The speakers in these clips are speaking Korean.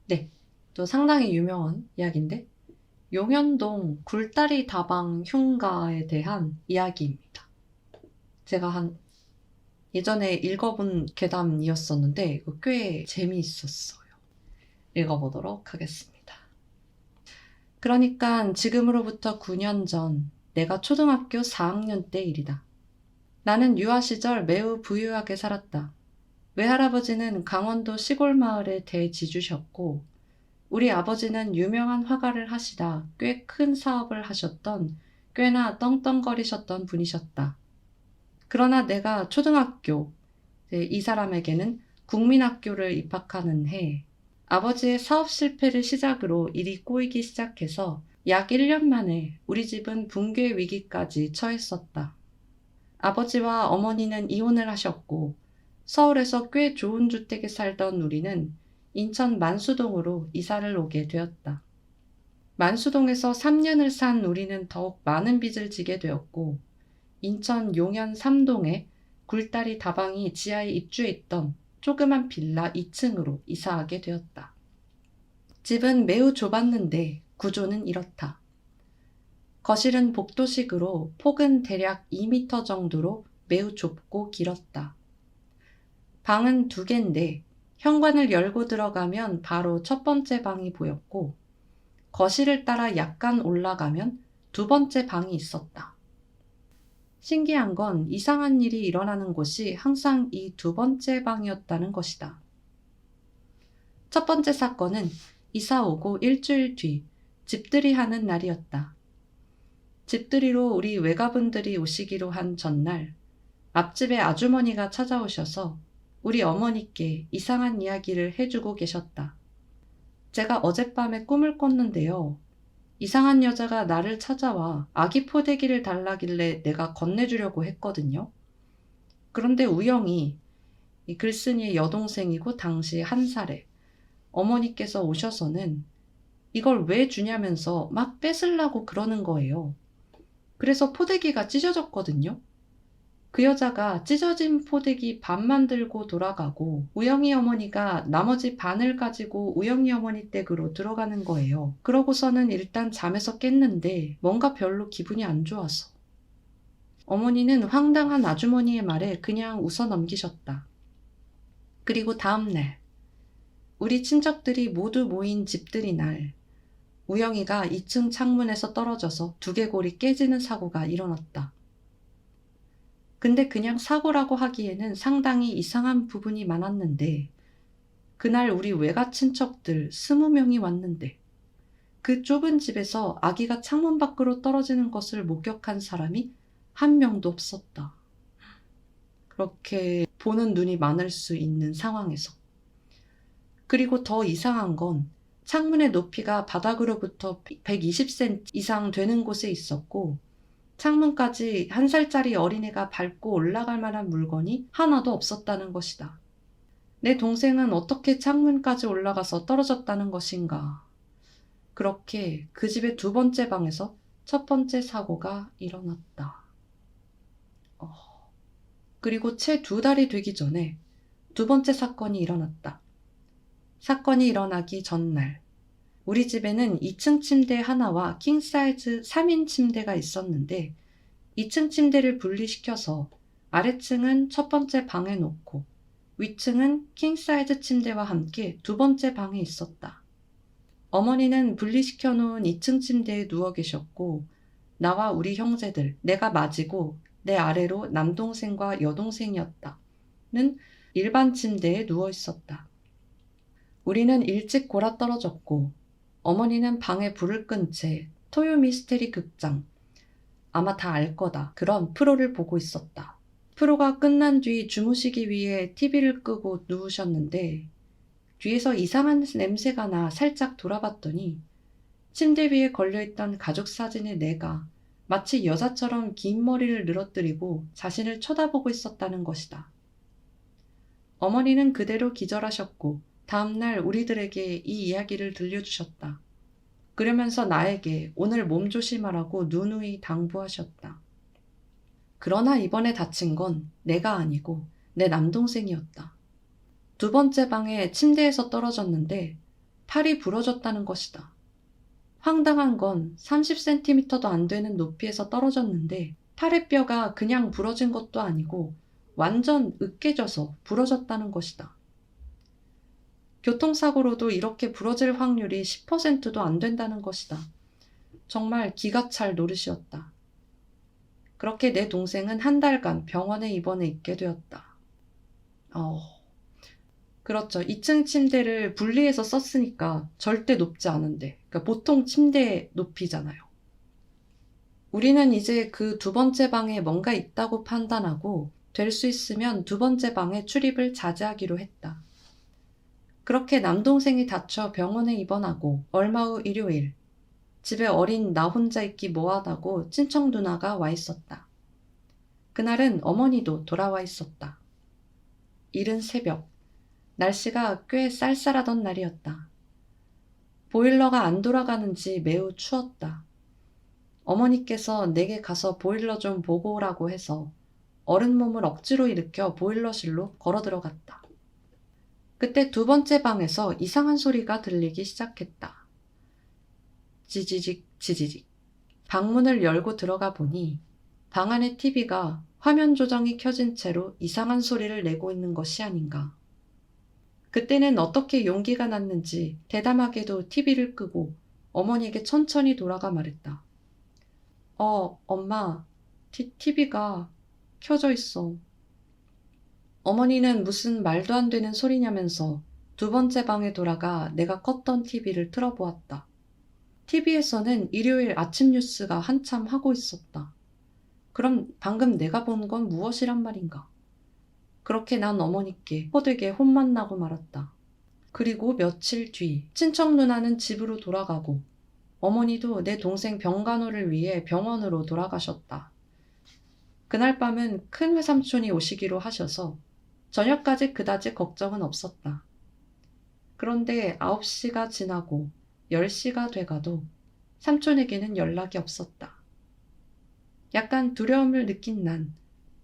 네, 또 상당히 유명한 이야기인데 용현동 굴다리 다방 흉가에 대한 이야기입니다. 제가 예전에 읽어본 괴담이었었는데 이거 꽤 재미있었어요. 읽어보도록 하겠습니다. 그러니까 지금으로부터 9년 전 내가 초등학교 4학년 때 일이다. 나는 유아 시절 매우 부유하게 살았다. 외할아버지는 강원도 시골 마을의 대지주셨고 우리 아버지는 유명한 화가를 하시다 꽤 큰 사업을 하셨던 꽤나 떵떵거리셨던 분이셨다. 그러나 내가 초등학교, 이 사람에게는 국민학교를 입학하는 해 아버지의 사업 실패를 시작으로 일이 꼬이기 시작해서 약 1년 만에 우리 집은 붕괴 위기까지 처했었다. 아버지와 어머니는 이혼을 하셨고 서울에서 꽤 좋은 주택에 살던 우리는 인천 만수동으로 이사를 오게 되었다. 만수동에서 3년을 산 우리는 더욱 많은 빚을 지게 되었고 인천 용현 3동에 굴다리 다방이 지하에 입주해 있던 조그만 빌라 2층으로 이사하게 되었다. 집은 매우 좁았는데 구조는 이렇다. 거실은 복도식으로 폭은 대략 2m 정도로 매우 좁고 길었다. 방은 2개인데 현관을 열고 들어가면 바로 첫 번째 방이 보였고 거실을 따라 약간 올라가면 2번째 방이 있었다. 신기한 건 이상한 일이 일어나는 곳이 항상 이 2번째 방이었다는 것이다. 첫 번째 사건은 이사 오고 일주일 뒤 집들이 하는 날이었다. 집들이로 우리 외가분들이 오시기로 한 전날 앞집의 아주머니가 찾아오셔서 우리 어머니께 이상한 이야기를 해주고 계셨다. 제가 어젯밤에 꿈을 꿨는데요. 이상한 여자가 나를 찾아와 아기 포대기를 달라길래 내가 건네주려고 했거든요. 그런데 우영이 이 글쓴이의 여동생이고 당시 1살에 어머니께서 오셔서는 이걸 왜 주냐면서 막 뺏으려고 그러는 거예요. 그래서 포대기가 찢어졌거든요. 그 여자가 찢어진 포대기 반만 들고 돌아가고 우영이 어머니가 나머지 반을 가지고 우영이 어머니 댁으로 들어가는 거예요. 그러고서는 일단 잠에서 깼는데 뭔가 별로 기분이 안 좋아서. 어머니는 황당한 아주머니의 말에 그냥 웃어 넘기셨다. 그리고 다음날 우리 친척들이 모두 모인 집들이 날 우영이가 2층 창문에서 떨어져서 두개골이 깨지는 사고가 일어났다. 근데 그냥 사고라고 하기에는 상당히 이상한 부분이 많았는데 그날 우리 외가 친척들 20명이 왔는데 그 좁은 집에서 아기가 창문 밖으로 떨어지는 것을 목격한 사람이 한 명도 없었다. 그렇게 보는 눈이 많을 수 있는 상황에서. 그리고 더 이상한 건 창문의 높이가 바닥으로부터 120cm 이상 되는 곳에 있었고 창문까지 1살짜리 어린애가 밟고 올라갈 만한 물건이 하나도 없었다는 것이다. 내 동생은 어떻게 창문까지 올라가서 떨어졌다는 것인가. 그렇게 그 집의 2번째 방에서 첫 번째 사고가 일어났다. 그리고 채 2달이 되기 전에 2번째 사건이 일어났다. 사건이 일어나기 전날 우리 집에는 2층 침대 하나와 킹사이즈 3인 침대가 있었는데 2층 침대를 분리시켜서 아래층은 첫 번째 방에 놓고 위층은 킹사이즈 침대와 함께 2번째 방에 있었다. 어머니는 분리시켜 놓은 2층 침대에 누워 계셨고 나와 우리 형제들, 내가 맞이고 내 아래로 남동생과 여동생이었다는 일반 침대에 누워 있었다. 우리는 일찍 골아떨어졌고 어머니는 방에 불을 끈 채 토요 미스테리 극장, 아마 다 알 거다, 그런 프로를 보고 있었다. 프로가 끝난 뒤 주무시기 위해 TV를 끄고 누우셨는데 뒤에서 이상한 냄새가 나 살짝 돌아봤더니 침대 위에 걸려있던 가족 사진의 내가 마치 여자처럼 긴 머리를 늘어뜨리고 자신을 쳐다보고 있었다는 것이다. 어머니는 그대로 기절하셨고 다음날 우리들에게 이 이야기를 들려주셨다. 그러면서 나에게 오늘 몸 조심하라고 누누이 당부하셨다. 그러나 이번에 다친 건 내가 아니고 내 남동생이었다. 2번째 방에 침대에서 떨어졌는데 팔이 부러졌다는 것이다. 황당한 건 30cm도 안 되는 높이에서 떨어졌는데 팔의 뼈가 그냥 부러진 것도 아니고 완전 으깨져서 부러졌다는 것이다. 교통사고로도 이렇게 부러질 확률이 10%도 안 된다는 것이다. 정말 기가 찰 노릇이었다. 그렇게 내 동생은 한 달간 병원에 입원해 있게 되었다. 그렇죠. 2층 침대를 분리해서 썼으니까 절대 높지 않은데, 그러니까 보통 침대 높이잖아요. 우리는 이제 그 두 번째 방에 뭔가 있다고 판단하고 될 수 있으면 두 번째 방에 출입을 자제하기로 했다. 그렇게 남동생이 다쳐 병원에 입원하고 얼마 후 일요일, 집에 어린 나 혼자 있기 뭐하다고 친척 누나가 와 있었다. 그날은 어머니도 돌아와 있었다. 이른 새벽, 날씨가 꽤 쌀쌀하던 날이었다. 보일러가 안 돌아가는지 매우 추웠다. 어머니께서 내게 가서 보일러 좀 보고 오라고 해서 어른 몸을 억지로 일으켜 보일러실로 걸어 들어갔다. 그때 두 번째 방에서 이상한 소리가 들리기 시작했다. 지지직 지지직. 방문을 열고 들어가 보니 방 안의 TV가 화면 조정이 켜진 채로 이상한 소리를 내고 있는 것이 아닌가. 그때는 어떻게 용기가 났는지 대담하게도 TV를 끄고 어머니에게 천천히 돌아가 말했다. 엄마, TV가 켜져 있어. 어머니는 무슨 말도 안 되는 소리냐면서 두 번째 방에 돌아가 내가 껐던 TV를 틀어보았다. TV에서는 일요일 아침 뉴스가 한참 하고 있었다. 그럼 방금 내가 본 건 무엇이란 말인가? 그렇게 난 어머니께 호되게 혼만 나고 말았다. 그리고 며칠 뒤 친척 누나는 집으로 돌아가고 어머니도 내 동생 병간호를 위해 병원으로 돌아가셨다. 그날 밤은 큰 외삼촌이 오시기로 하셔서 저녁까지 그다지 걱정은 없었다. 그런데 9시가 지나고 10시가 돼가도 삼촌에게는 연락이 없었다. 약간 두려움을 느낀 난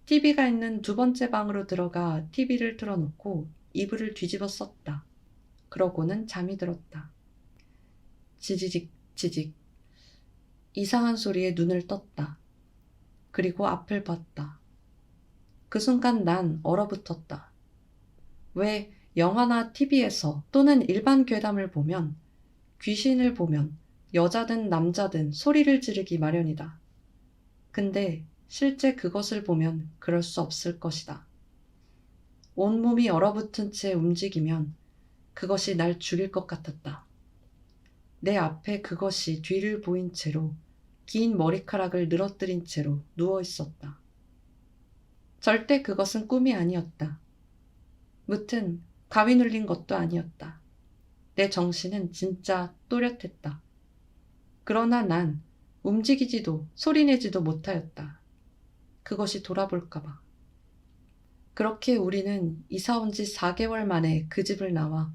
TV가 있는 두 번째 방으로 들어가 TV를 틀어놓고 이불을 뒤집어 썼다. 그러고는 잠이 들었다. 지지직 지직. 이상한 소리에 눈을 떴다. 그리고 앞을 봤다. 그 순간 난 얼어붙었다. 왜 영화나 TV에서 또는 일반 괴담을 보면 귀신을 보면 여자든 남자든 소리를 지르기 마련이다. 근데 실제 그것을 보면 그럴 수 없을 것이다. 온몸이 얼어붙은 채 움직이면 그것이 날 죽일 것 같았다. 내 앞에 그것이 뒤를 보인 채로 긴 머리카락을 늘어뜨린 채로 누워 있었다. 절대 그것은 꿈이 아니었다. 무튼 가위 눌린 것도 아니었다. 내 정신은 진짜 또렷했다. 그러나 난 움직이지도 소리내지도 못하였다. 그것이 돌아볼까봐. 그렇게 우리는 이사 온 지 4개월 만에 그 집을 나와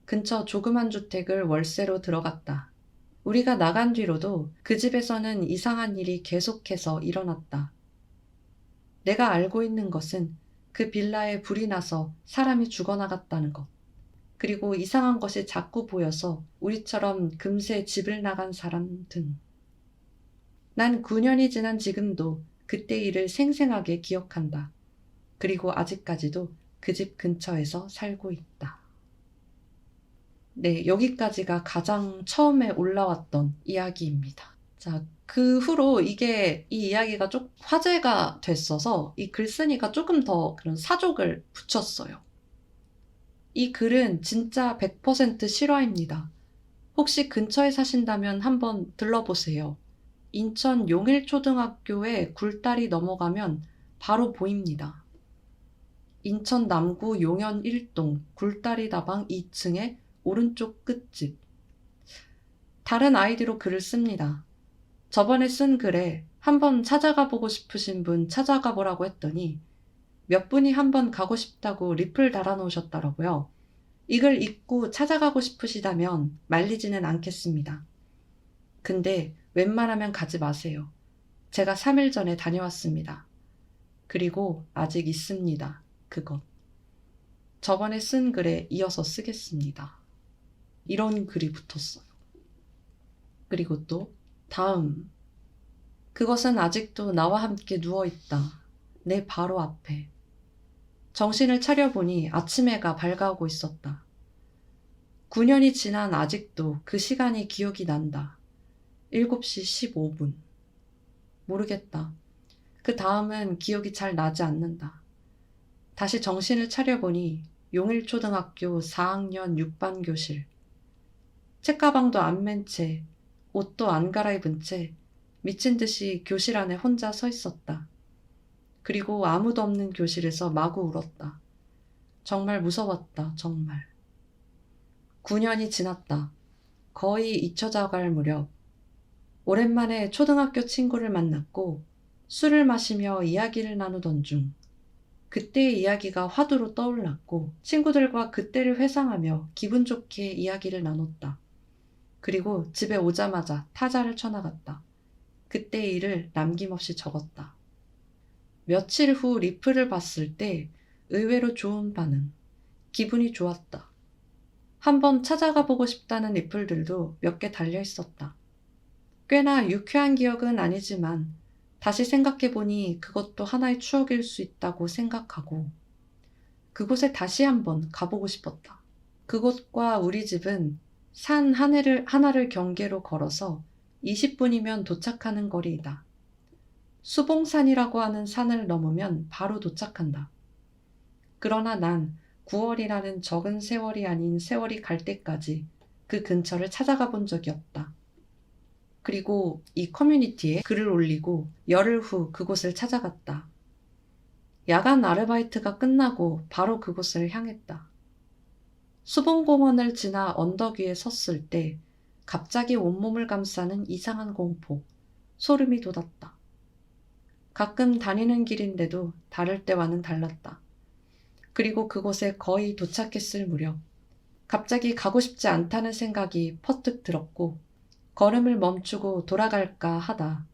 근처 조그만 주택을 월세로 들어갔다. 우리가 나간 뒤로도 그 집에서는 이상한 일이 계속해서 일어났다. 내가 알고 있는 것은 그 빌라에 불이 나서 사람이 죽어나갔다는 것. 그리고 이상한 것이 자꾸 보여서 우리처럼 금세 집을 나간 사람 등. 난 9년이 지난 지금도 그때 일을 생생하게 기억한다. 그리고 아직까지도 그 집 근처에서 살고 있다. 네, 여기까지가 가장 처음에 올라왔던 이야기입니다. 자, 그 후로 이 이야기가 좀 화제가 됐어서 이 글쓴이가 조금 더 그런 사족을 붙였어요. 이 글은 진짜 100% 실화입니다. 혹시 근처에 사신다면 한번 들러보세요. 인천 용일초등학교에 굴다리 넘어가면 바로 보입니다. 인천 남구 용현 1동 굴다리 다방 2층의 오른쪽 끝집. 다른 아이디로 글을 씁니다. 저번에 쓴 글에 한번 찾아가 보고 싶으신 분 찾아가 보라고 했더니 몇 분이 한번 가고 싶다고 리플 달아놓으셨더라고요. 이 글 읽고 찾아가고 싶으시다면 말리지는 않겠습니다. 근데 웬만하면 가지 마세요. 제가 3일 전에 다녀왔습니다. 그리고 아직 있습니다. 그것. 저번에 쓴 글에 이어서 쓰겠습니다. 이런 글이 붙었어요. 그리고 또 다음. 그것은 아직도 나와 함께 누워있다. 내 바로 앞에. 정신을 차려보니 아침 해가 밝아오고 있었다. 9년이 지난 아직도 그 시간이 기억이 난다. 7시 15분. 모르겠다. 그 다음은 기억이 잘 나지 않는다. 다시 정신을 차려보니 용일초등학교 4학년 6반 교실. 책가방도 안 맨 채, 옷도 안 갈아입은 채 미친 듯이 교실 안에 혼자 서 있었다. 그리고 아무도 없는 교실에서 마구 울었다. 정말 무서웠다, 정말. 9년이 지났다. 거의 잊혀져갈 무렵. 오랜만에 초등학교 친구를 만났고 술을 마시며 이야기를 나누던 중 그때의 이야기가 화두로 떠올랐고 친구들과 그때를 회상하며 기분 좋게 이야기를 나눴다. 그리고 집에 오자마자 타자를 쳐나갔다. 그때의 일을 남김없이 적었다. 며칠 후 리플을 봤을 때 의외로 좋은 반응. 기분이 좋았다. 한번 찾아가 보고 싶다는 리플들도 몇 개 달려 있었다. 꽤나 유쾌한 기억은 아니지만 다시 생각해보니 그것도 하나의 추억일 수 있다고 생각하고 그곳에 다시 한번 가보고 싶었다. 그곳과 우리 집은 산 하나를 경계로 걸어서 20분이면 도착하는 거리이다. 수봉산이라고 하는 산을 넘으면 바로 도착한다. 그러나 난 9월이라는 적은 세월이 아닌 세월이 갈 때까지 그 근처를 찾아가 본 적이 없다. 그리고 이 커뮤니티에 글을 올리고 열흘 후 그곳을 찾아갔다. 야간 아르바이트가 끝나고 바로 그곳을 향했다. 수봉공원을 지나 언덕 위에 섰을 때 갑자기 온몸을 감싸는 이상한 공포, 소름이 돋았다. 가끔 다니는 길인데도 다를 때와는 달랐다. 그리고 그곳에 거의 도착했을 무렵 갑자기 가고 싶지 않다는 생각이 퍼뜩 들었고 걸음을 멈추고 돌아갈까 하다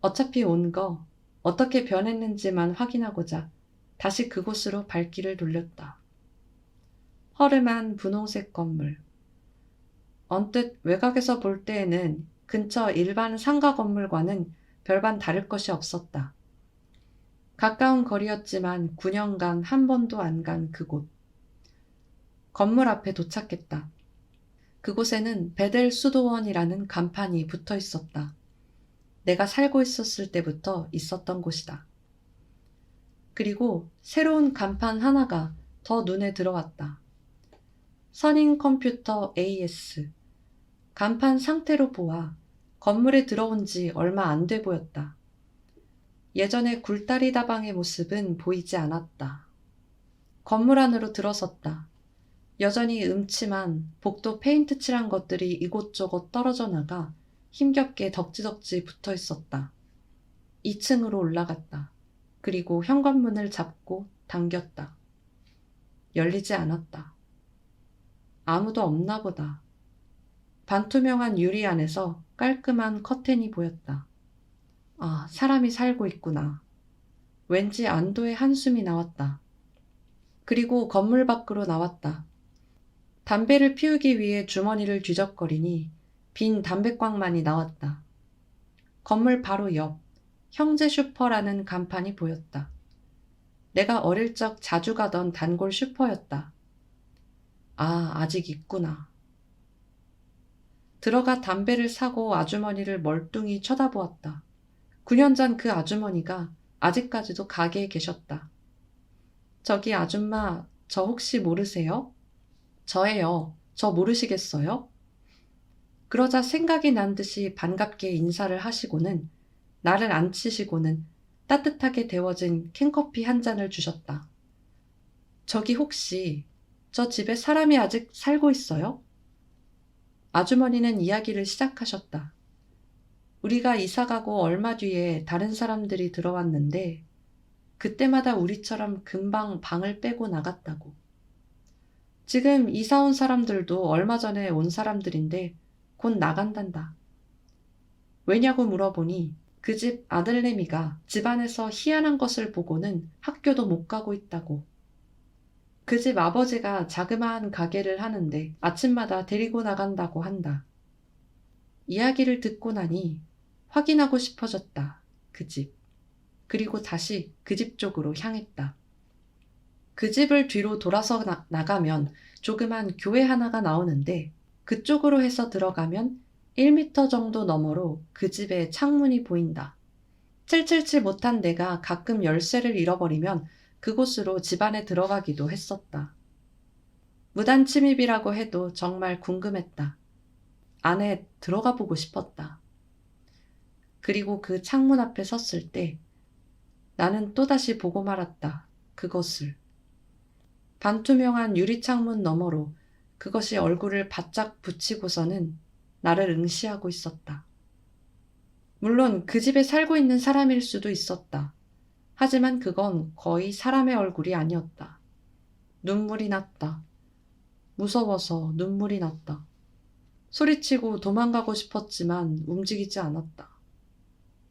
어차피 온 거 어떻게 변했는지만 확인하고자 다시 그곳으로 발길을 돌렸다. 허름한 분홍색 건물. 언뜻 외곽에서 볼 때에는 근처 일반 상가 건물과는 별반 다를 것이 없었다. 가까운 거리였지만 9년간 한 번도 안 간 그곳. 건물 앞에 도착했다. 그곳에는 베델 수도원이라는 간판이 붙어 있었다. 내가 살고 있었을 때부터 있었던 곳이다. 그리고 새로운 간판 하나가 더 눈에 들어왔다. 선인 컴퓨터 AS. 간판 상태로 보아 건물에 들어온 지 얼마 안 돼 보였다. 예전의 굴다리 다방의 모습은 보이지 않았다. 건물 안으로 들어섰다. 여전히 음침한 복도 페인트 칠한 것들이 이곳저곳 떨어져 나가 힘겹게 덕지덕지 붙어 있었다. 2층으로 올라갔다. 그리고 현관문을 잡고 당겼다. 열리지 않았다. 아무도 없나 보다. 반투명한 유리 안에서 깔끔한 커튼이 보였다. 아, 사람이 살고 있구나. 왠지 안도의 한숨이 나왔다. 그리고 건물 밖으로 나왔다. 담배를 피우기 위해 주머니를 뒤적거리니 빈 담배광만이 나왔다. 건물 바로 옆 형제 슈퍼라는 간판이 보였다. 내가 어릴 적 자주 가던 단골 슈퍼였다. 아, 아직 있구나. 들어가 담배를 사고 아주머니를 멀뚱히 쳐다보았다. 9년 전 그 아주머니가 아직까지도 가게에 계셨다. 저기 아줌마, 저 혹시 모르세요? 저예요. 저 모르시겠어요? 그러자 생각이 난 듯이 반갑게 인사를 하시고는 나를 앉히시고는 따뜻하게 데워진 캔커피 한 잔을 주셨다. 저기 혹시 저 집에 사람이 아직 살고 있어요? 아주머니는 이야기를 시작하셨다. 우리가 이사가고 얼마 뒤에 다른 사람들이 들어왔는데 그때마다 우리처럼 금방 방을 빼고 나갔다고. 지금 이사 온 사람들도 얼마 전에 온 사람들인데 곧 나간단다. 왜냐고 물어보니 그 집 아들내미가 집안에서 희한한 것을 보고는 학교도 못 가고 있다고. 그 집 아버지가 자그마한 가게를 하는데 아침마다 데리고 나간다고 한다. 이야기를 듣고 나니 확인하고 싶어졌다. 그 집. 그리고 다시 그 집 쪽으로 향했다. 그 집을 뒤로 돌아서 나가면 조그만 교회 하나가 나오는데 그쪽으로 해서 들어가면 1미터 정도 너머로 그 집의 창문이 보인다. 777 못한 내가 가끔 열쇠를 잃어버리면 그곳으로 집 안에 들어가기도 했었다. 무단 침입이라고 해도 정말 궁금했다. 안에 들어가 보고 싶었다. 그리고 그 창문 앞에 섰을 때 나는 또다시 보고 말았다. 그것을. 반투명한 유리창문 너머로 그것이 얼굴을 바짝 붙이고서는 나를 응시하고 있었다. 물론 그 집에 살고 있는 사람일 수도 있었다. 하지만 그건 거의 사람의 얼굴이 아니었다. 눈물이 났다. 무서워서 눈물이 났다. 소리치고 도망가고 싶었지만 움직이지 않았다.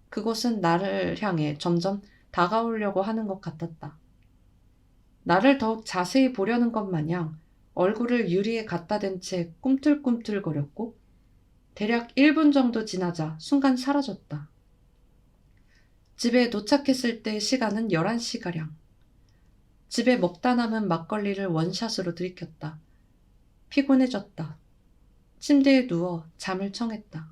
그것은 나를 향해 점점 다가오려고 하는 것 같았다. 나를 더욱 자세히 보려는 것 마냥 얼굴을 유리에 갖다 댄 채 꿈틀꿈틀거렸고 대략 1분 정도 지나자 순간 사라졌다. 집에 도착했을 때 시간은 11시가량. 집에 먹다 남은 막걸리를 원샷으로 들이켰다. 피곤해졌다. 침대에 누워 잠을 청했다.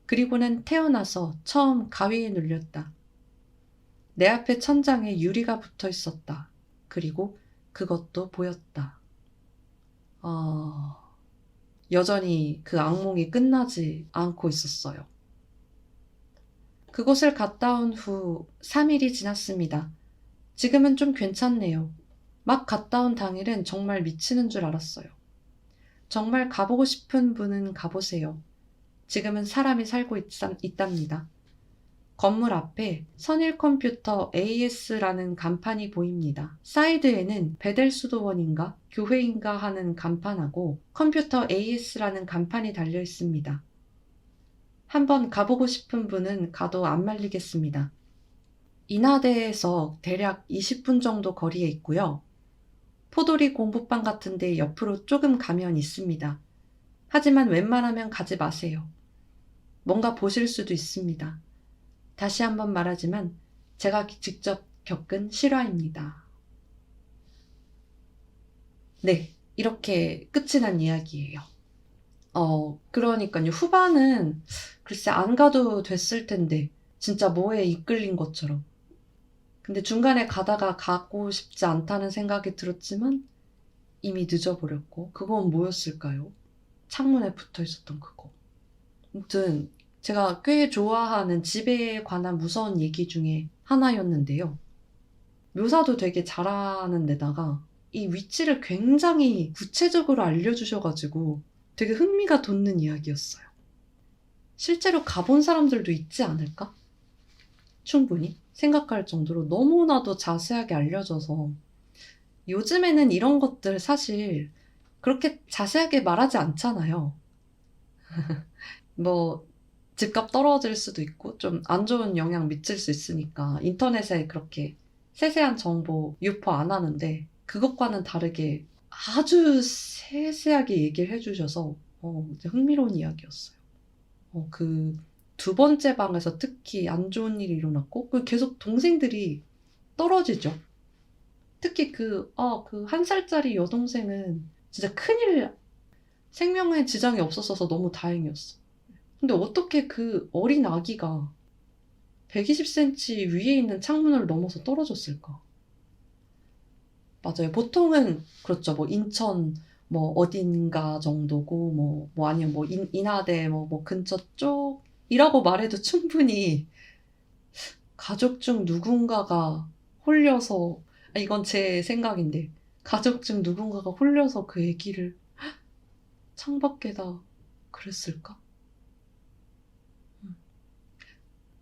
그리고는 태어나서 처음 가위에 눌렸다. 내 앞에 천장에 유리가 붙어 있었다. 그리고 그것도 보였다. 여전히 그 악몽이 끝나지 않고 있었어요. 그곳을 갔다 온 후 3일이 지났습니다. 지금은 좀 괜찮네요. 막 갔다 온 당일은 정말 미치는 줄 알았어요. 정말 가보고 싶은 분은 가보세요. 지금은 사람이 살고 있답니다. 건물 앞에 선일컴퓨터 AS라는 간판이 보입니다. 사이드에는 베델수도원인가 교회인가 하는 간판하고 컴퓨터 AS라는 간판이 달려 있습니다. 한번 가보고 싶은 분은 가도 안 말리겠습니다. 인하대에서 대략 20분 정도 거리에 있고요. 포도리 공부방 같은 데 옆으로 조금 가면 있습니다. 하지만 웬만하면 가지 마세요. 뭔가 보실 수도 있습니다. 다시 한번 말하지만 제가 직접 겪은 실화입니다. 네, 이렇게 끝이 난 이야기예요. 그러니까요. 후반은 글쎄 안 가도 됐을 텐데 진짜 뭐에 이끌린 것처럼. 근데 중간에 가다가 가고 싶지 않다는 생각이 들었지만 이미 늦어버렸고 그건 뭐였을까요? 창문에 붙어 있었던 그거. 아무튼 제가 꽤 좋아하는 집에 관한 무서운 얘기 중에 하나였는데요. 묘사도 되게 잘하는 데다가 이 위치를 굉장히 구체적으로 알려주셔가지고 되게 흥미가 돋는 이야기였어요. 실제로 가본 사람들도 있지 않을까? 충분히 생각할 정도로 너무나도 자세하게 알려져서 요즘에는 이런 것들 사실 그렇게 자세하게 말하지 않잖아요. 뭐 집값 떨어질 수도 있고 좀 안 좋은 영향 미칠 수 있으니까 인터넷에 그렇게 세세한 정보 유포 안 하는데 그것과는 다르게 아주 세세하게 얘기를 해주셔서 이제 흥미로운 이야기였어요. 그 두 번째 방에서 특히 안 좋은 일이 일어났고 계속 동생들이 떨어지죠. 특히 그 한 살짜리 여동생은 진짜 큰일, 생명에 지장이 없었어서 너무 다행이었어. 근데 어떻게 그 어린 아기가 120cm 위에 있는 창문을 넘어서 떨어졌을까? 맞아요. 보통은 그렇죠. 뭐 인천 뭐 어딘가 정도고 뭐 아니면 뭐 인하대 뭐 근처 쪽이라고 말해도 충분히 가족 중 누군가가 홀려서 이건 제 생각인데 가족 중 누군가가 홀려서 그 아기를 창밖에다 그랬을까?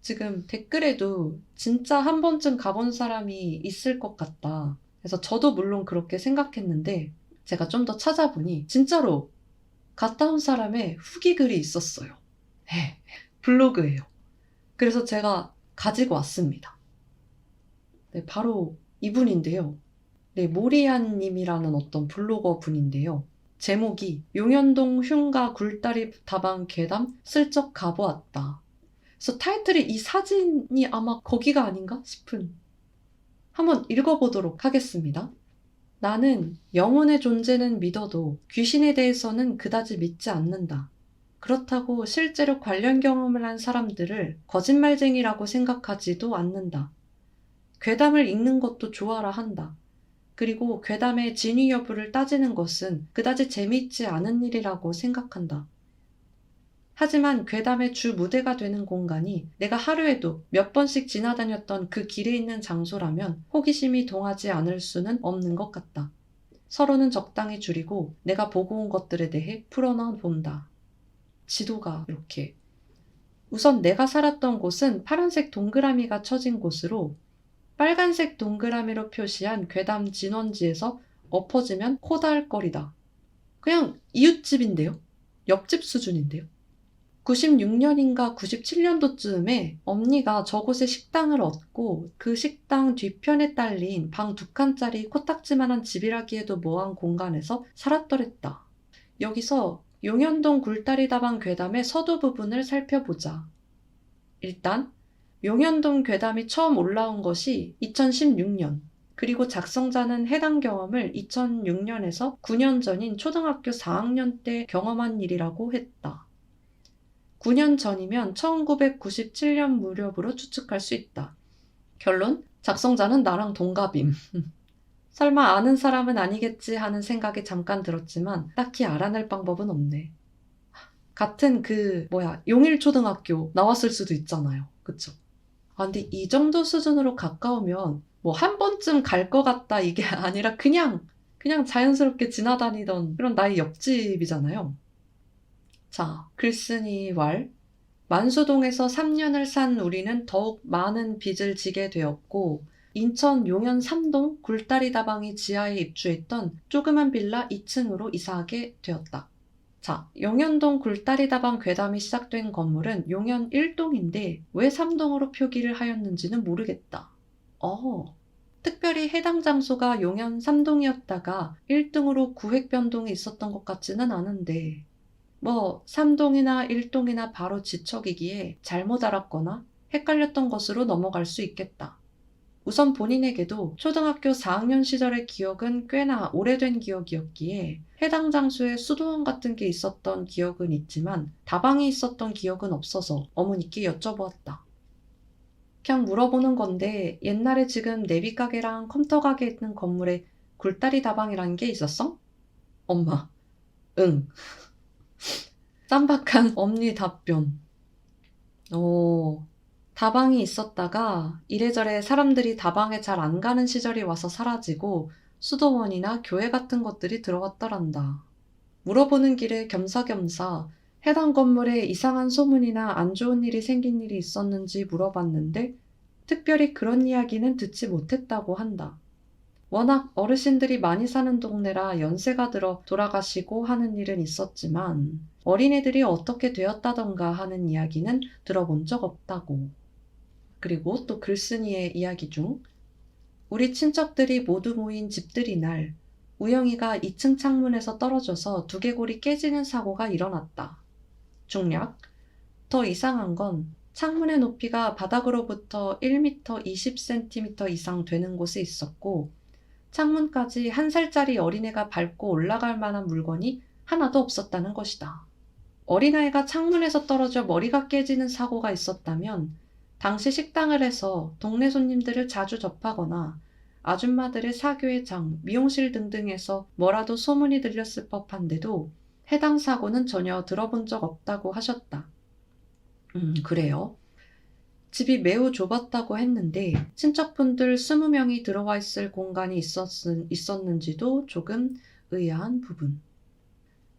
지금 댓글에도 진짜 한 번쯤 가본 사람이 있을 것 같다. 그래서 저도 물론 그렇게 생각했는데 제가 좀 더 찾아보니 진짜로 갔다 온 사람의 후기 글이 있었어요. 네, 블로그예요. 그래서 제가 가지고 왔습니다. 네, 바로 이분인데요. 네, 모리안님이라는 어떤 블로거 분인데요. 제목이 용현동 흉가 굴다리 다방 괴담 슬쩍 가보았다. 그래서 타이틀이 이 사진이 아마 거기가 아닌가 싶은. 한번 읽어보도록 하겠습니다. 나는 영혼의 존재는 믿어도 귀신에 대해서는 그다지 믿지 않는다. 그렇다고 실제로 관련 경험을 한 사람들을 거짓말쟁이라고 생각하지도 않는다. 괴담을 읽는 것도 좋아라 한다. 그리고 괴담의 진위 여부를 따지는 것은 그다지 재미있지 않은 일이라고 생각한다. 하지만 괴담의 주 무대가 되는 공간이 내가 하루에도 몇 번씩 지나다녔던 그 길에 있는 장소라면 호기심이 동하지 않을 수는 없는 것 같다. 서로는 적당히 줄이고 내가 보고 온 것들에 대해 풀어놔 본다. 지도가 이렇게. 우선 내가 살았던 곳은 파란색 동그라미가 쳐진 곳으로 빨간색 동그라미로 표시한 괴담 진원지에서 엎어지면 코다할거리다. 그냥 이웃집인데요? 옆집 수준인데요? 96년인가 97년도쯤에 엄니가 저곳에 식당을 얻고 그 식당 뒤편에 딸린 방 2칸짜리 코딱지만한 집이라기에도 뭐한 공간에서 살았더랬다. 여기서 용현동 굴다리 다방 괴담의 서두 부분을 살펴보자. 일단 용현동 괴담이 처음 올라온 것이 2016년, 그리고 작성자는 해당 경험을 2006년에서 9년 전인 초등학교 4학년 때 경험한 일이라고 했다. 9년 전이면 1997년 무렵으로 추측할 수 있다. 결론, 작성자는 나랑 동갑임. 설마 아는 사람은 아니겠지 하는 생각이 잠깐 들었지만 딱히 알아낼 방법은 없네. 같은 용일초등학교 나왔을 수도 있잖아요. 그쵸? 근데 이 정도 수준으로 가까우면 뭐 한 번쯤 갈 것 같다 이게 아니라 그냥 자연스럽게 지나다니던 그런 나의 옆집이잖아요. 자, 글쓴이 왈. 만수동에서 3년을 산 우리는 더욱 많은 빚을 지게 되었고 인천 용현 3동 굴다리 다방이 지하에 입주했던 조그만 빌라 2층으로 이사하게 되었다. 자, 용현동 굴다리 다방 괴담이 시작된 건물은 용현 1동인데 왜 3동으로 표기를 하였는지는 모르겠다. 특별히 해당 장소가 용현 3동이었다가 1등으로 구획 변동이 있었던 것 같지는 않은데 3동이나 1동이나 바로 지척이기에 잘못 알았거나 헷갈렸던 것으로 넘어갈 수 있겠다. 우선 본인에게도 초등학교 4학년 시절의 기억은 꽤나 오래된 기억이었기에 해당 장소에 수도원 같은 게 있었던 기억은 있지만 다방이 있었던 기억은 없어서 어머니께 여쭤보았다. 그냥 물어보는 건데 옛날에 지금 내비가게랑 컴퓨터 가게 있는 건물에 굴다리 다방이라는 게 있었어? 엄마, 응. 쌈박한 엄니 답변. 다방이 있었다가 이래저래 사람들이 다방에 잘 안 가는 시절이 와서 사라지고 수도원이나 교회 같은 것들이 들어왔더란다. 물어보는 길에 겸사겸사 해당 건물에 이상한 소문이나 안 좋은 일이 생긴 일이 있었는지 물어봤는데 특별히 그런 이야기는 듣지 못했다고 한다. 워낙 어르신들이 많이 사는 동네라 연세가 들어 돌아가시고 하는 일은 있었지만 어린애들이 어떻게 되었다던가 하는 이야기는 들어본 적 없다고. 그리고 또 글쓴이의 이야기 중 우리 친척들이 모두 모인 집들이 날 우영이가 2층 창문에서 떨어져서 두개골이 깨지는 사고가 일어났다. 중략, 더 이상한 건 창문의 높이가 바닥으로부터 1m 20cm 이상 되는 곳에 있었고 창문까지 1살짜리 어린애가 밟고 올라갈 만한 물건이 하나도 없었다는 것이다. 어린아이가 창문에서 떨어져 머리가 깨지는 사고가 있었다면 당시 식당을 해서 동네 손님들을 자주 접하거나 아줌마들의 사교의 장, 미용실 등등에서 뭐라도 소문이 들렸을 법한데도 해당 사고는 전혀 들어본 적 없다고 하셨다. 그래요. 집이 매우 좁았다고 했는데 친척분들 20명이 들어와 있을 공간이 있었는지도 조금 의아한 부분.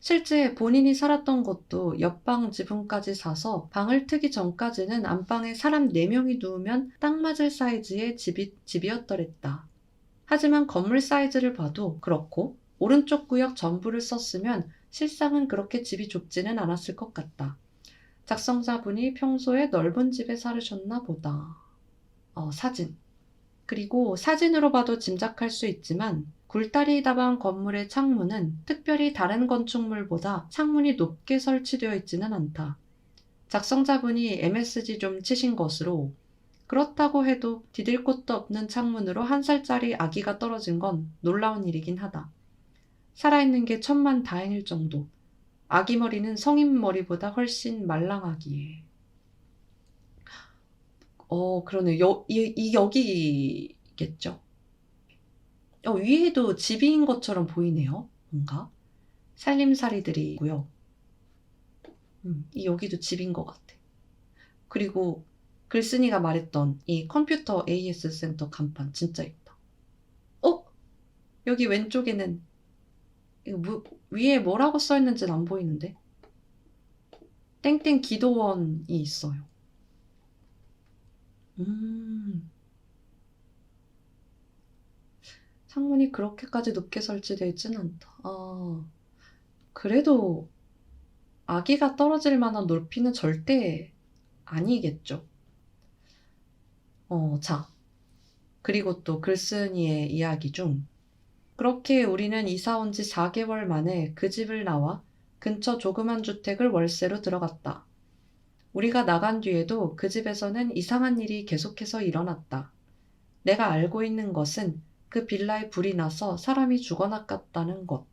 실제 본인이 살았던 곳도 옆방 지붕까지 사서 방을 트기 전까지는 안방에 사람 4명이 누우면 딱 맞을 사이즈의 집이었더랬다. 하지만 건물 사이즈를 봐도 그렇고 오른쪽 구역 전부를 썼으면 실상은 그렇게 집이 좁지는 않았을 것 같다. 작성자분이 평소에 넓은 집에 살으셨나 보다. 사진. 그리고 사진으로 봐도 짐작할 수 있지만 굴다리 다방 건물의 창문은 특별히 다른 건축물보다 창문이 높게 설치되어 있지는 않다. 작성자분이 MSG 좀 치신 것으로 그렇다고 해도 디딜 곳도 없는 창문으로 1살짜리 아기가 떨어진 건 놀라운 일이긴 하다. 살아있는 게 천만 다행일 정도. 아기 머리는 성인 머리보다 훨씬 말랑하기에. 그러네. 여기겠죠. 위에도 집인 것처럼 보이네요. 뭔가. 살림살이들이 있고요. 여기도 집인 것 같아. 그리고 글쓴이가 말했던 이 컴퓨터 AS 센터 간판 진짜 예쁘다. 여기 왼쪽에는 이거 위에 뭐라고 써있는지는 안 보이는데. 땡땡 기도원이 있어요. 창문이 그렇게까지 높게 설치되어 있진 않다. 그래도 아기가 떨어질 만한 높이는 절대 아니겠죠. 자, 그리고 또 글쓴이의 이야기 중 그렇게 우리는 이사 온 지 4개월 만에 그 집을 나와 근처 조그만 주택을 월세로 들어갔다. 우리가 나간 뒤에도 그 집에서는 이상한 일이 계속해서 일어났다. 내가 알고 있는 것은 그 빌라에 불이 나서 사람이 죽어나갔다는 것.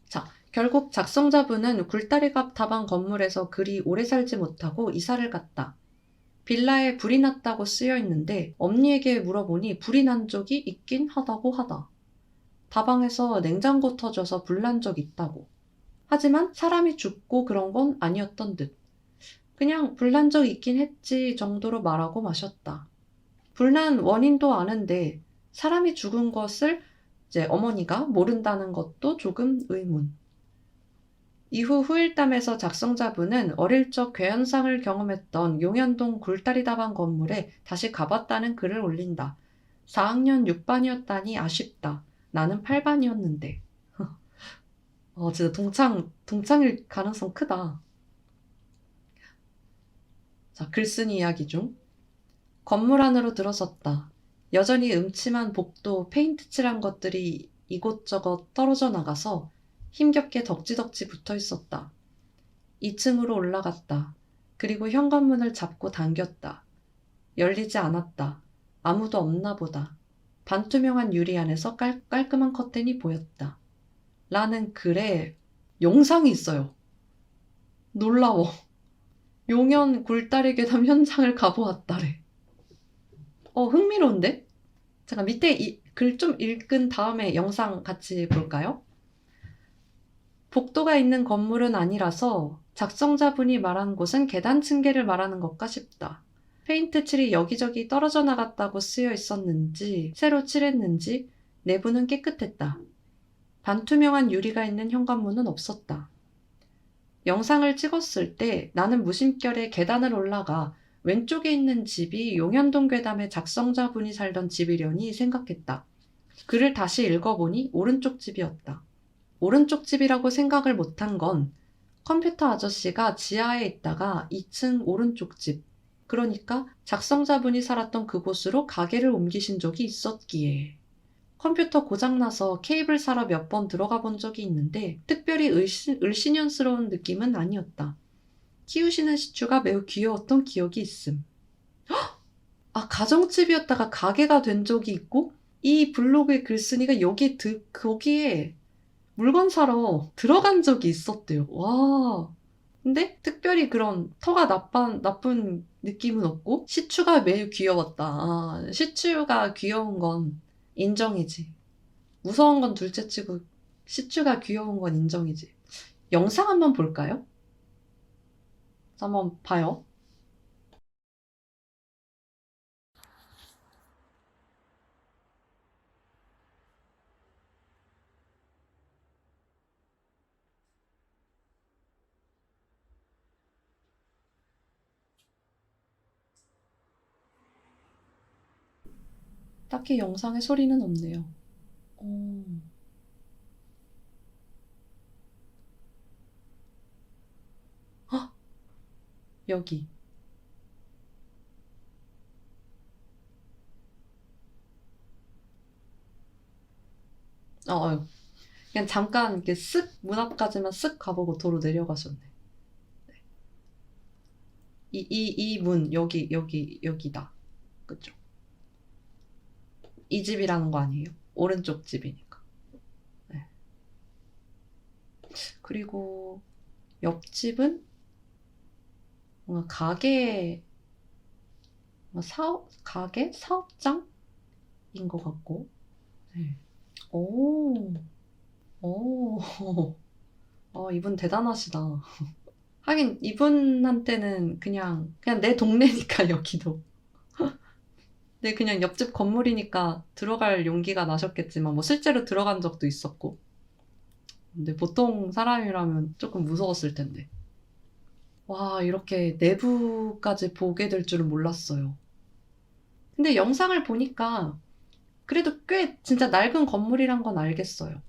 자, 결국 작성자분은 굴다리갑 다방 건물에서 그리 오래 살지 못하고 이사를 갔다. 빌라에 불이 났다고 쓰여 있는데 엄니에게 물어보니 불이 난 적이 있긴 하다고 하다. 다방에서 냉장고 터져서 불난 적 있다고. 하지만 사람이 죽고 그런 건 아니었던 듯. 그냥 불난 적 있긴 했지 정도로 말하고 마셨다. 불난 원인도 아는데 사람이 죽은 것을 이제 어머니가 모른다는 것도 조금 의문. 이후 후일담에서 작성자분은 어릴 적 괴현상을 경험했던 용현동 굴다리다방 건물에 다시 가봤다는 글을 올린다. 4학년 6반이었다니 아쉽다. 나는 8반이었는데. 진짜 동창일 가능성 크다. 자, 글쓴이 이야기 중. 건물 안으로 들어섰다. 여전히 음침한 복도 페인트 칠한 것들이 이곳저곳 떨어져 나가서 힘겹게 덕지덕지 붙어 있었다. 2층으로 올라갔다. 그리고 현관문을 잡고 당겼다. 열리지 않았다. 아무도 없나 보다. 반투명한 유리 안에서 깔끔한 커튼이 보였다. 라는 글에 영상이 있어요. 놀라워. 용현 굴다리 괴담 현장을 가보았다래. 흥미로운데? 잠깐 밑에 글 좀 읽은 다음에 영상 같이 볼까요? 복도가 있는 건물은 아니라서 작성자분이 말한 곳은 계단 층계를 말하는 것까 싶다. 페인트 칠이 여기저기 떨어져 나갔다고 쓰여 있었는지 새로 칠했는지 내부는 깨끗했다. 반투명한 유리가 있는 현관문은 없었다. 영상을 찍었을 때 나는 무심결에 계단을 올라가 왼쪽에 있는 집이 용현동 괴담의 작성자분이 살던 집이려니 생각했다. 글을 다시 읽어보니 오른쪽 집이었다. 오른쪽 집이라고 생각을 못한 건 컴퓨터 아저씨가 지하에 있다가 2층 오른쪽 집, 그러니까 작성자분이 살았던 그곳으로 가게를 옮기신 적이 있었기에. 컴퓨터 고장나서 케이블 사러 몇 번 들어가 본 적이 있는데 특별히 을씨년스러운 느낌은 아니었다. 키우시는 시추가 매우 귀여웠던 기억이 있음. 가정집이었다가 가게가 된 적이 있고 이 블로그의 글쓴이가 거기에 물건 사러 들어간 적이 있었대요. 와. 근데 특별히 그런 터가 나쁜 느낌은 없고 시추가 매우 귀여웠다. 시추가 귀여운 건 인정이지. 무서운 건 둘째치고 시추가 귀여운 건 인정이지. 영상 한번 볼까요? 한번 봐요. 딱히 영상에 소리는 없네요. 어, 헉! 여기. 어, 그냥 잠깐 이렇게 쓱 문 앞까지만 쓱 가보고 도로 내려가셨네. 이 문, 여기다. 그쵸? 이 집이라는 거 아니에요? 오른쪽 집이니까. 네. 그리고 옆집은 뭔가 가게? 사업장인 것 같고. 네. 오, 오, 이분 대단하시다. 하긴 이분한테는 그냥 내 동네니까 여기도. 네, 그냥 옆집 건물이니까 들어갈 용기가 나셨겠지만 뭐 실제로 들어간 적도 있었고. 근데 보통 사람이라면 조금 무서웠을 텐데. 와, 이렇게 내부까지 보게 될 줄은 몰랐어요. 근데 영상을 보니까 그래도 꽤 진짜 낡은 건물이란 건 알겠어요.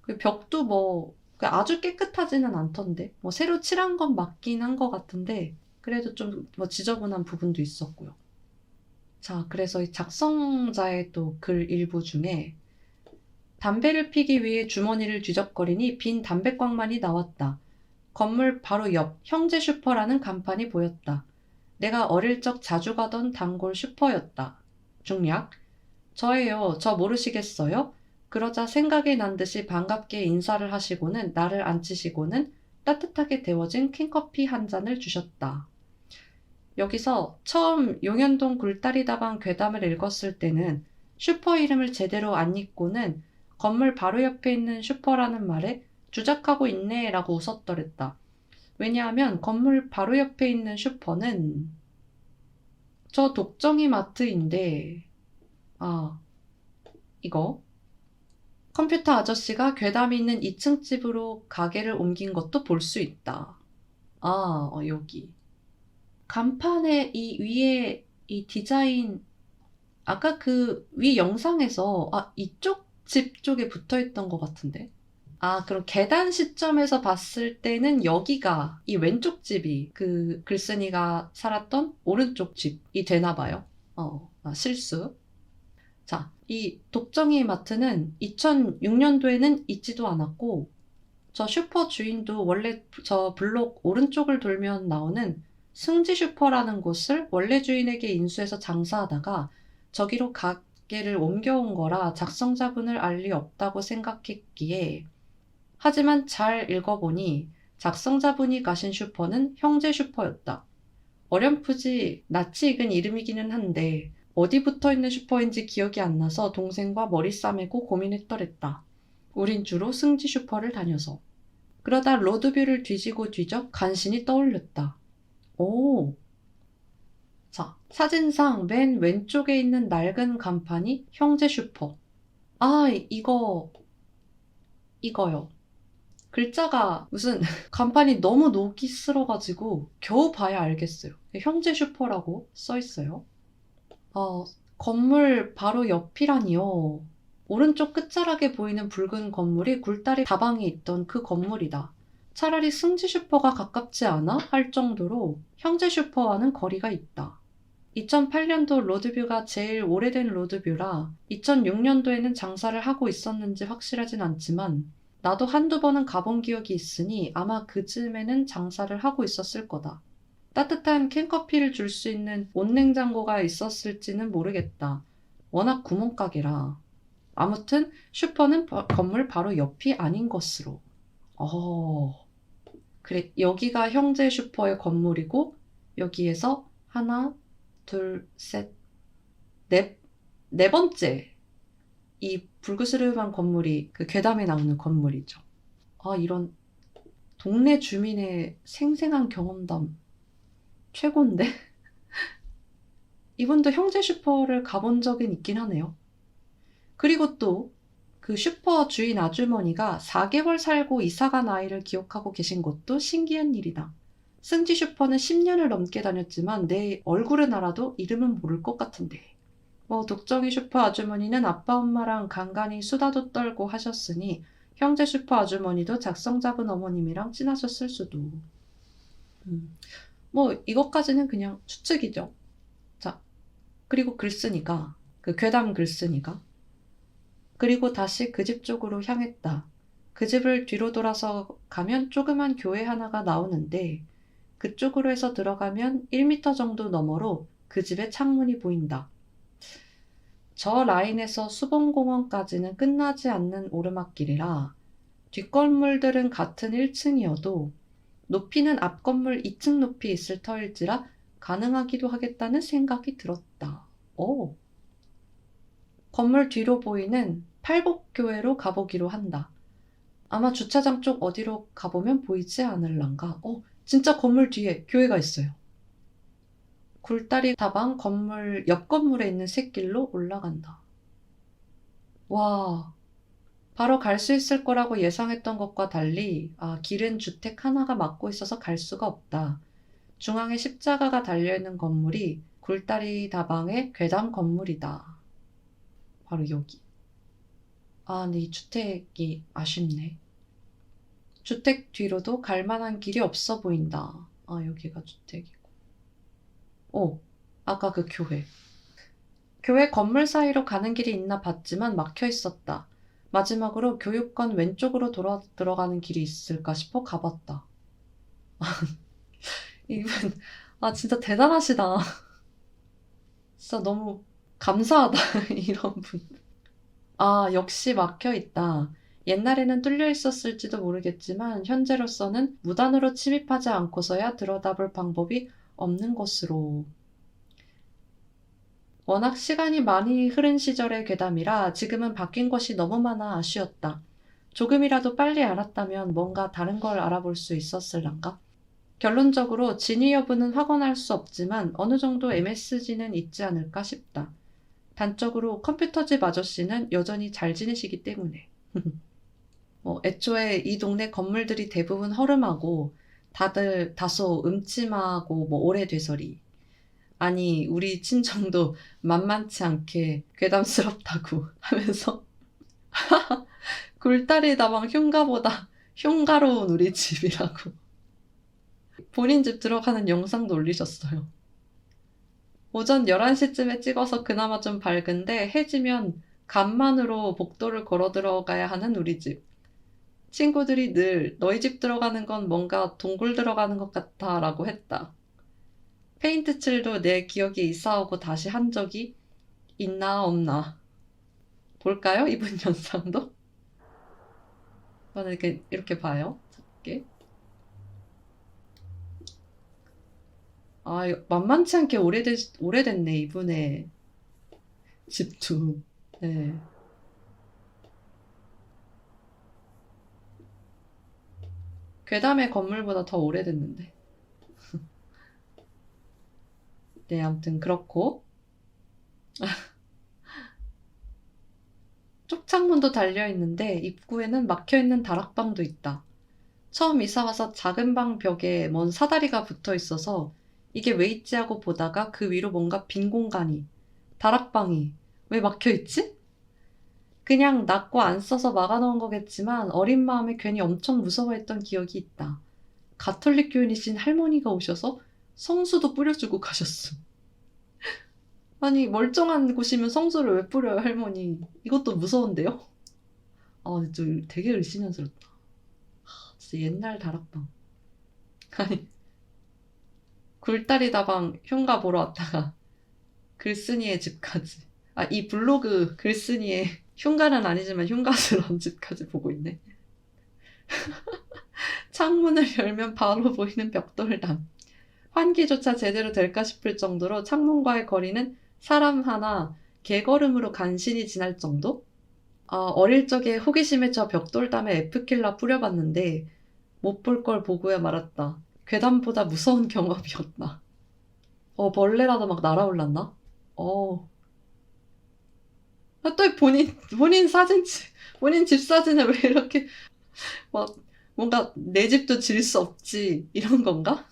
그 벽도 그 아주 깨끗하지는 않던데. 뭐 새로 칠한 건 맞긴 한 것 같은데 그래도 좀 뭐 지저분한 부분도 있었고요. 자, 그래서 이 작성자의 또 글 일부 중에 담배를 피기 위해 주머니를 뒤적거리니 빈 담배광만이 나왔다. 건물 바로 옆 형제 슈퍼라는 간판이 보였다. 내가 어릴 적 자주 가던 단골 슈퍼였다. 중략. 저예요. 저 모르시겠어요? 그러자 생각이 난 듯이 반갑게 인사를 하시고는 나를 앉히시고는 따뜻하게 데워진 캔커피 한 잔을 주셨다. 여기서 처음 용현동 굴다리 다방 괴담을 읽었을 때는 슈퍼 이름을 제대로 안 읽고는 건물 바로 옆에 있는 슈퍼라는 말에 주작하고 있네 라고 웃었더랬다. 왜냐하면 건물 바로 옆에 있는 슈퍼는 저 독정이 마트인데, 아, 이거. 컴퓨터 아저씨가 괴담이 있는 2층 집으로 가게를 옮긴 것도 볼 수 있다. 아, 여기. 간판에 이 위에 이 디자인, 아까 그 위 영상에서, 이쪽 집 쪽에 붙어 있던 것 같은데. 아, 그럼 계단 시점에서 봤을 때는 여기가, 이 왼쪽 집이 그 글쓴이가 살았던 오른쪽 집이 되나 봐요. 실수. 자, 이 독정이 마트는 2006년도에는 있지도 않았고, 저 슈퍼 주인도 원래 저 블록 오른쪽을 돌면 나오는 승지 슈퍼라는 곳을 원래 주인에게 인수해서 장사하다가 저기로 가게를 옮겨온 거라 작성자분을 알 리 없다고 생각했기에, 하지만 잘 읽어보니 작성자분이 가신 슈퍼는 형제 슈퍼였다. 어렴풋이 낯이 익은 이름이기는 한데 어디 붙어있는 슈퍼인지 기억이 안 나서 동생과 머리 싸매고 고민했더랬다. 우린 주로 승지 슈퍼를 다녀서. 그러다 로드뷰를 뒤지고 뒤적 간신히 떠올렸다. 오, 자, 사진상 맨 왼쪽에 있는 낡은 간판이 형제 슈퍼. 아, 이거요. 글자가 무슨 간판이 너무 녹이 슬어가지고 겨우 봐야 알겠어요. 형제 슈퍼라고 써 있어요. 어, 건물 바로 옆이라니요. 오른쪽 끝자락에 보이는 붉은 건물이 굴다리 다방에 있던 그 건물이다. 차라리 승지 슈퍼가 가깝지 않아? 할 정도로 형제 슈퍼와는 거리가 있다. 2008년도 로드뷰가 제일 오래된 로드뷰라 2006년도에는 장사를 하고 있었는지 확실하진 않지만 나도 한두 번은 가본 기억이 있으니 아마 그쯤에는 장사를 하고 있었을 거다. 따뜻한 캔커피를 줄 수 있는 온냉장고가 있었을지는 모르겠다. 워낙 구멍가게라. 아무튼 슈퍼는 건물 바로 옆이 아닌 것으로. 그래, 여기가 형제 슈퍼의 건물이고 여기에서 하나, 둘, 셋, 네 번째 이 불그스름한 건물이 그 괴담에 나오는 건물이죠. 이런 동네 주민의 생생한 경험담 최고인데? 이분도 형제 슈퍼를 가본 적은 있긴 하네요. 그리고 또 그 슈퍼 주인 아주머니가 4개월 살고 이사간 아이를 기억하고 계신 것도 신기한 일이다. 승지 슈퍼는 10년을 넘게 다녔지만 내 얼굴은 알아도 이름은 모를 것 같은데. 독정이 슈퍼 아주머니는 아빠 엄마랑 간간히 수다도 떨고 하셨으니 형제 슈퍼 아주머니도 작성자분 어머님이랑 친하셨을 수도. 이것까지는 그냥 추측이죠. 자, 그리고 글쓴이가, 그 괴담 글쓴이가 그리고 다시 그 집 쪽으로 향했다. 그 집을 뒤로 돌아서 가면 조그만 교회 하나가 나오는데 그쪽으로 해서 들어가면 1미터 정도 너머로 그 집의 창문이 보인다. 저 라인에서 수봉공원까지는 끝나지 않는 오르막길이라 뒷건물들은 같은 1층이어도 높이는 앞 건물 2층 높이 있을 터일지라 가능하기도 하겠다는 생각이 들었다. 오. 건물 뒤로 보이는 팔복교회로 가보기로 한다. 아마 주차장 쪽 어디로 가보면 보이지 않을란가? 진짜 건물 뒤에 교회가 있어요. 굴다리 다방 건물 옆 건물에 있는 샛길로 올라간다. 와, 바로 갈 수 있을 거라고 예상했던 것과 달리 길은 주택 하나가 막고 있어서 갈 수가 없다. 중앙에 십자가가 달려있는 건물이 굴다리 다방의 괴담 건물이다. 바로 여기. 근데 이 주택이 아쉽네. 주택 뒤로도 갈 만한 길이 없어 보인다. 여기가 주택이고. 아까 그 교회. 교회 건물 사이로 가는 길이 있나 봤지만 막혀 있었다. 마지막으로 교육관 왼쪽으로 들어가는 길이 있을까 싶어 가봤다. 이분, 진짜 대단하시다. 진짜 너무 감사하다, 이런 분. 역시 막혀 있다. 옛날에는 뚫려 있었을지도 모르겠지만 현재로서는 무단으로 침입하지 않고서야 들여다볼 방법이 없는 것으로. 워낙 시간이 많이 흐른 시절의 괴담이라 지금은 바뀐 것이 너무 많아 아쉬웠다. 조금이라도 빨리 알았다면 뭔가 다른 걸 알아볼 수 있었을란가? 결론적으로 진위 여부는 확언할 수 없지만 어느 정도 MSG는 있지 않을까 싶다. 단적으로 컴퓨터집 아저씨는 여전히 잘 지내시기 때문에. 애초에 이 동네 건물들이 대부분 허름하고 다들 다소 음침하고 오래돼서리. 아니 우리 친정도 만만치 않게 괴담스럽다고 하면서 굴다리 다방 흉가보다 흉가로운 우리 집이라고 본인 집 들어가는 영상도 올리셨어요. 오전 11시쯤에 찍어서 그나마 좀 밝은데 해지면 간만으로 복도를 걸어 들어가야 하는 우리 집. 친구들이 늘 너희 집 들어가는 건 뭔가 동굴 들어가는 것 같아 라고 했다. 페인트 칠도 내 기억에 이사오고 다시 한 적이 있나 없나. 볼까요? 이분 영상도? 저는 이렇게 봐요. 작게. 이거 만만치 않게 오래됐네, 이분의 집도. 네. 괴담의 건물보다 더 오래됐는데. 네, 아무튼 그렇고. 쪽창문도 달려있는데 입구에는 막혀있는 다락방도 있다. 처음 이사와서 작은 방 벽에 먼 사다리가 붙어있어서 이게 왜 있지 하고 보다가 그 위로 뭔가 빈 공간이, 다락방이 왜 막혀있지? 그냥 낫고 안 써서 막아놓은 거겠지만 어린 마음에 괜히 엄청 무서워했던 기억이 있다. 가톨릭 교인이신 할머니가 오셔서 성수도 뿌려주고 가셨음. 아니 멀쩡한 곳이면 성수를 왜 뿌려요 할머니. 이것도 무서운데요? 근데 되게 을씨년스럽다. 진짜 옛날 다락방. 아니 굴다리 다방 흉가 보러 왔다가 글쓴이의 집까지. 이 블로그 글쓴이의 흉가는 아니지만 흉가스러운 집까지 보고 있네. 창문을 열면 바로 보이는 벽돌담. 환기조차 제대로 될까 싶을 정도로 창문과의 거리는 사람 하나 개걸음으로 간신히 지날 정도? 어릴 적에 호기심에 저 벽돌담에 에프킬라 뿌려봤는데 못 볼 걸 보고야 말았다. 괴담보다 무서운 경험이었다. 벌레라도 막 날아올랐나? 또 본인 집 사진을 왜 이렇게 막 뭔가 내 집도 질 수 없지 이런 건가?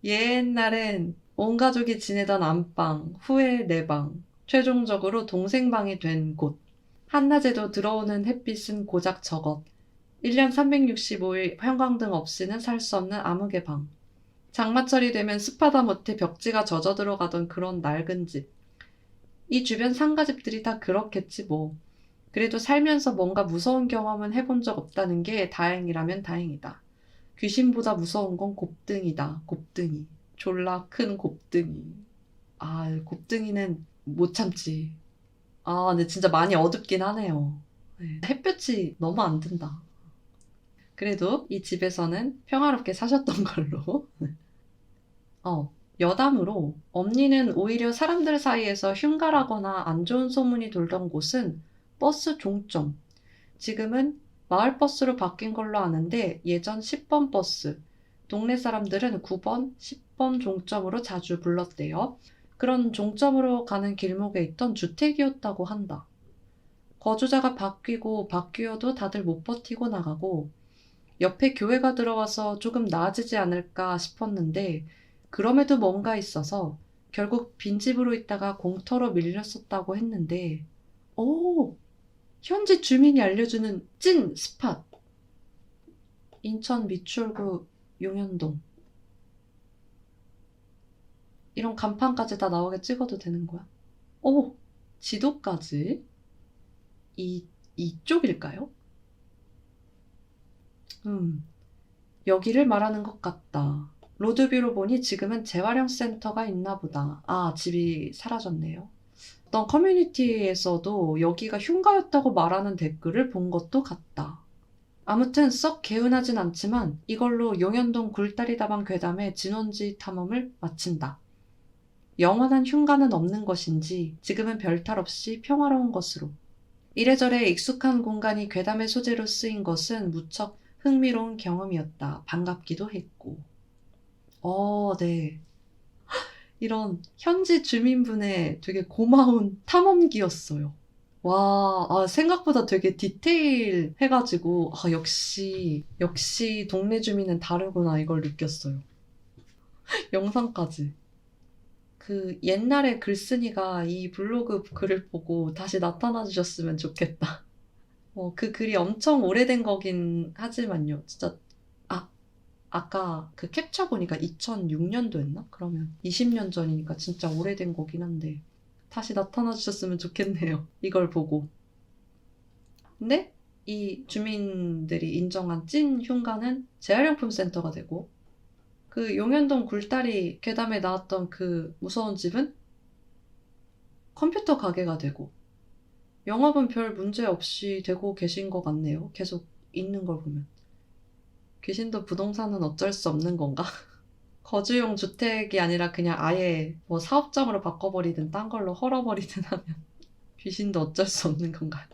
옛날엔 온 가족이 지내던 안방, 후에 내 방, 최종적으로 동생 방이 된 곳. 한낮에도 들어오는 햇빛은 고작 저것. 1년 365일 형광등 없이는 살 수 없는 암흑의 방. 장마철이 되면 습하다 못해 벽지가 젖어 들어가던 그런 낡은 집. 이 주변 상가집들이 다 그렇겠지 뭐. 그래도 살면서 뭔가 무서운 경험은 해본 적 없다는 게 다행이라면 다행이다. 귀신보다 무서운 건 곱등이다. 곱등이. 졸라 큰 곱등이. 아, 곱등이는 못 참지. 아, 근데 진짜 많이 어둡긴 하네요. 네. 햇볕이 너무 안 든다. 그래도 이 집에서는 평화롭게 사셨던 걸로. 여담으로 엄니는 오히려 사람들 사이에서 흉가라거나 안 좋은 소문이 돌던 곳은 버스 종점. 지금은 마을버스로 바뀐 걸로 아는데 예전 10번 버스. 동네 사람들은 9번, 10번 종점으로 자주 불렀대요. 그런 종점으로 가는 길목에 있던 주택이었다고 한다. 거주자가 바뀌어도 다들 못 버티고 나가고 옆에 교회가 들어와서 조금 나아지지 않을까 싶었는데 그럼에도 뭔가 있어서 결국 빈집으로 있다가 공터로 밀렸었다고 했는데 오! 현지 주민이 알려주는 찐 스팟! 인천 미추홀구 용현동. 이런 간판까지 다 나오게 찍어도 되는 거야? 오! 지도까지? 이쪽일까요? 여기를 말하는 것 같다. 로드뷰로 보니 지금은 재활용센터가 있나 보다. 아, 집이 사라졌네요. 어떤 커뮤니티에서도 여기가 흉가였다고 말하는 댓글을 본 것도 같다. 아무튼 썩 개운하진 않지만 이걸로 용현동 굴다리다방 괴담의 진원지 탐험을 마친다. 영원한 흉가는 없는 것인지 지금은 별탈 없이 평화로운 것으로. 이래저래 익숙한 공간이 괴담의 소재로 쓰인 것은 무척 흥미로운 경험이었다. 반갑기도 했고. 네. 이런 현지 주민분의 되게 고마운 탐험기였어요. 와, 생각보다 되게 디테일 해가지고, 역시 동네 주민은 다르구나, 이걸 느꼈어요. 영상까지. 그 옛날에 글쓴이가 이 블로그 글을 보고 다시 나타나 주셨으면 좋겠다. 그 글이 엄청 오래된 거긴 하지만요. 진짜, 아까 그 캡처 보니까 2006년도였나? 그러면 20년 전이니까 진짜 오래된 거긴 한데 다시 나타나 주셨으면 좋겠네요. 이걸 보고. 근데 이 주민들이 인정한 찐 흉가는 재활용품 센터가 되고 그 용현동 굴다리 괴담에 나왔던 그 무서운 집은 컴퓨터 가게가 되고 영업은 별 문제 없이 되고 계신 것 같네요. 계속 있는 걸 보면. 귀신도 부동산은 어쩔 수 없는 건가? 거주용 주택이 아니라 그냥 아예 뭐 사업장으로 바꿔버리든 딴 걸로 헐어버리든 하면 귀신도 어쩔 수 없는 건가요?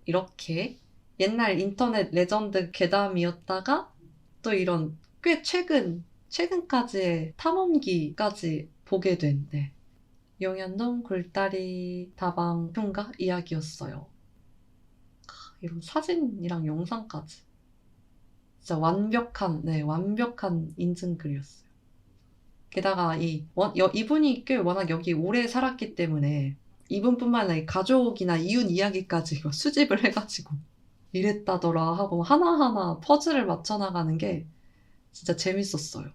이렇게 옛날 인터넷 레전드 괴담이었다가 또 이런 꽤 최근까지의 탐험기까지 보게 된 용현동 굴다리 다방 흉가 이야기였어요. 이런 사진이랑 영상까지. 진짜 완벽한 인증글이었어요. 게다가 이분이 꽤 워낙 여기 오래 살았기 때문에 이분뿐만 아니라 가족이나 이웃 이야기까지 수집을 해가지고 이랬다더라 하고 하나하나 퍼즐을 맞춰나가는 게 진짜 재밌었어요.